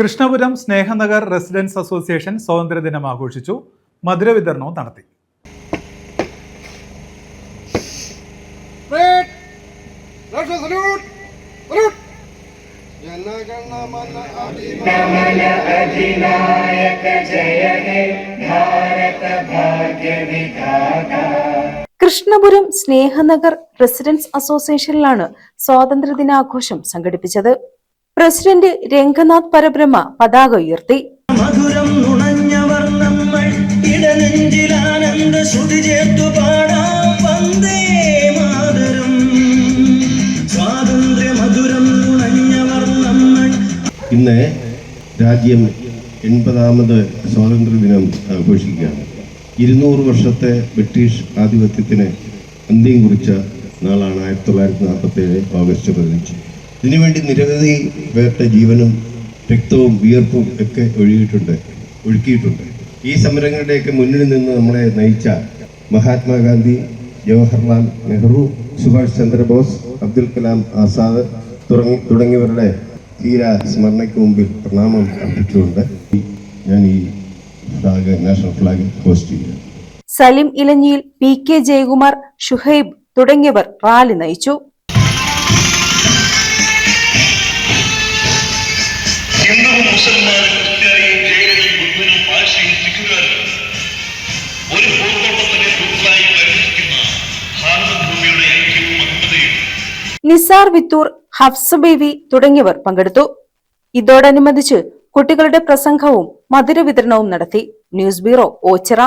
Krishnapuram സ്നേഹനഗർ residence association സ്വാതന്ത്ര്യദിനം ആഘോഷിച്ചു. മധുര വിതരണവും നടത്തി. കൃഷ്ണപുരം സ്നേഹനഗർ റെസിഡൻസ് അസോസിയേഷനിലാണ് സ്വാതന്ത്ര്യദിനാഘോഷം സംഘടിപ്പിച്ചത്. പ്രസിഡന്റ് രംഗനാഥ് പരബ്രഹ്മ പതാക ഉയർത്തി. മധുരം നുണഞ്ഞവർ നമ്മൾ ഇടനെഞ്ചിലാനന്ദ ശ്രുതി ചേർത്തു പാടാം വന്ദേ മാതരം. സ്വാതന്ത്ര്യ മധുരം നുണഞ്ഞവർ നമ്മൾ. ഇന്ന് രാജ്യം 80ാമത് സ്വാതന്ത്ര്യ ദിനം ആഘോഷിക്കുകയാണ്. 200 വർഷത്തെ ബ്രിട്ടീഷ് ആധിപത്യത്തിന് അന്ത്യം കുറിച്ച നാളാണ് 1947 ഓഗസ്റ്റ് 15. ഇതിനുവേണ്ടി നിരവധി പേരുടെ ജീവനും രക്തവും വിയർപ്പും ഒക്കെ ഒഴുക്കിയിട്ടുണ്ട്. ഈ സമരങ്ങളുടെയൊക്കെ മുന്നിൽ നിന്ന് നമ്മളെ നയിച്ച മഹാത്മാഗാന്ധി, ജവഹർലാൽ നെഹ്റു, സുഭാഷ് ചന്ദ്രബോസ്, അബ്ദുൽ കലാം ആസാദ് തുടങ്ങിയവരുടെ ധീര സ്മരണയ്ക്ക് മുമ്പിൽ പ്രണാമം അർപ്പിച്ചുകൊണ്ട് ഞാൻ ഈ നാഷണൽ ഫ്ലാഗ് പോസ്റ്റ് ചെയ്യുന്നു. സലിം ഇലഞ്ഞിയിൽ, PK ജയകുമാർ, ഷുഹൈബ് തുടങ്ങിയവർ റാലി നയിച്ചു. നിസാർ വിത്തൂർ, ഹഫ്സ ബേബി തുടങ്ങിയവർ പങ്കെടുത്തു. ഇതോടനുബന്ധിച്ച് കുട്ടികളുടെ പ്രസംഗവും മധുര വിതരണവും നടത്തി. News bureau, Ochira.